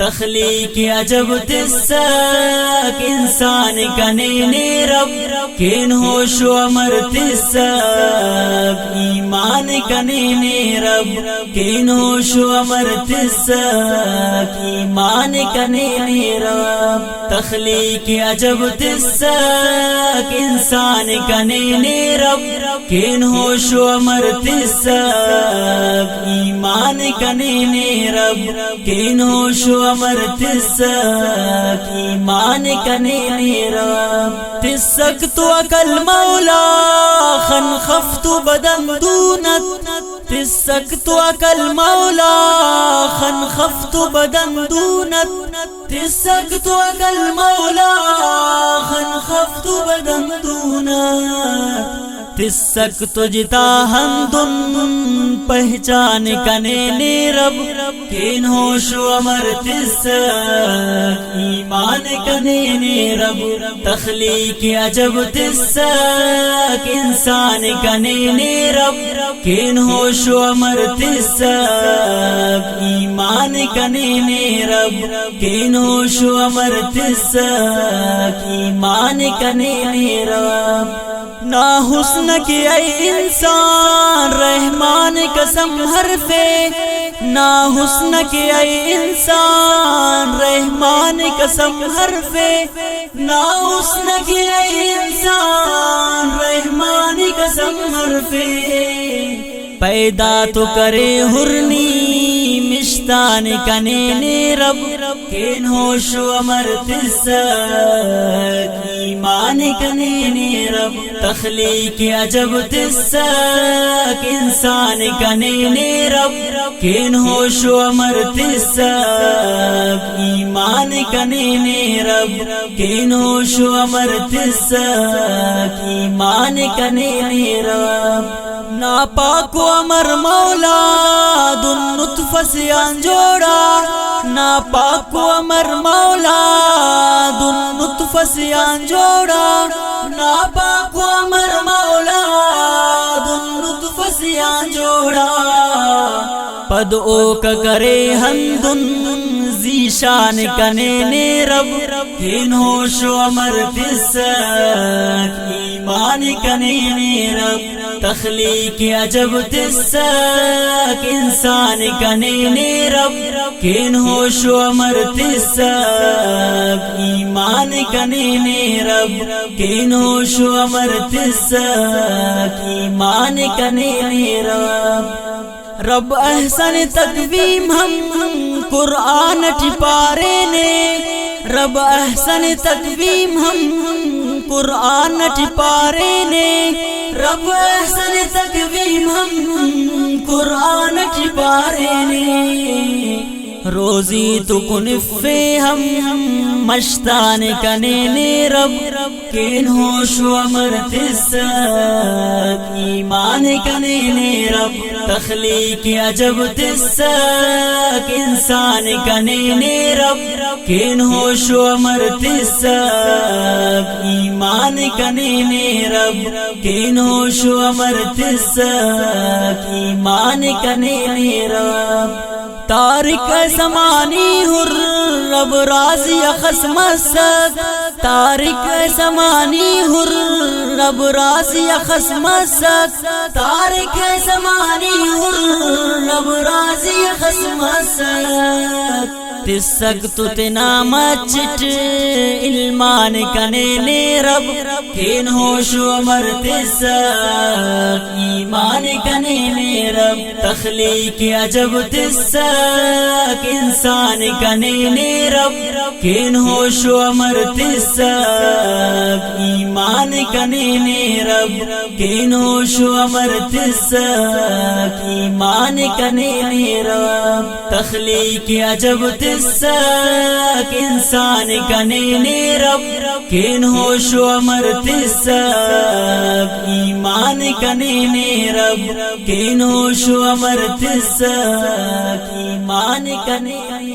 تخلیق عجب تسک انسان کنے رب کین ہوش و امر تسک ایمان کنے رب کین ہوش و امر تسک ایمان کنے رب تخلیق عجب تسک انسان کنے رب کین ہوش و امر تسک ایمان کنے رب کین ہوش و امر تسک ایمان کنے رب تسک تو عقل مولا خن خفت بدن دونت تسک تو عقل مولا خن خفت بدن دونت تسک تو عقل مولا خن خفت بدن دونت تسک تجتا ہندن پہچان کنے رب کین ہوش و امر تسک ایمان کنے رب تخلیق عجب تسک انسان کنے رب کین ہوش و امر تسک ایمان کنے رب کین ہوش و امر تسک ایمان کنے رب نا حسن کی اے انسان رحمان قسم حرفے نا حسن کی اے انسان رحمان قسم حرفے نا حسن کی اے انسان رحمان قسم حرفے پیدا تو کرے ہرنی مشتان کنے رب کین ہوش و امر تسک ایمان کنے رب تخلیق عجب تسک انسان کنے رب کین ہوش و امر تسک ایمان کنے رب کین ہوش و امر تسک ایمان کنے رب ناپاک و امر مولا دن نطف سے انجوڑا ناپاک و امر مولا دن نطف سے انجوڑا ناپاک و امر مولا دن نطف سے انجوڑا پد او کا کرے ہندن ذیشان کنے رب کین ہوش و امر تسک ایمان کنے رب تخلیق عجب تسک انسان کنے رب کین ہوش و امر تسک ایمان کنے رب کین ہوش و امر تسک ایمان کنے رب رب احسن تقویم ہم قرآن ٹپارے نے رب احسن تقویم ہم قرآن ٹپارے نے رب احسن تقویم ہم قرآن ٹپارے نے روزی تو کنفے ہم مشتان کنے رب کین ہوش و امر تسک ایمان کنے رب تخلیق عجب تسک انسان کنے رب کین ہوش و امر تسک ایمان کنے رب کین ہوش و امر تسک ایمان کنے رب تارک زمانی ہر رب راضی خصم سک تارک زمانی ہر رب راضی خصم سک تارک زمانی ہر رب راضی خصم سک تسک تو تنا مچٹ علمان کنے رب کین ہوش و امر تسک ایمان کنے رب تخلیق عجب تسک انسان کنے رب کین ہوش و امر تسک ایمان کنے رب کین ہوش و امر تسک ایمان کنے رب تخلیق عجب تسک انسان کنے رب کین ہوش و امر تسک ایمان کنے رب کین ہوش و امر تسک ایمان کنے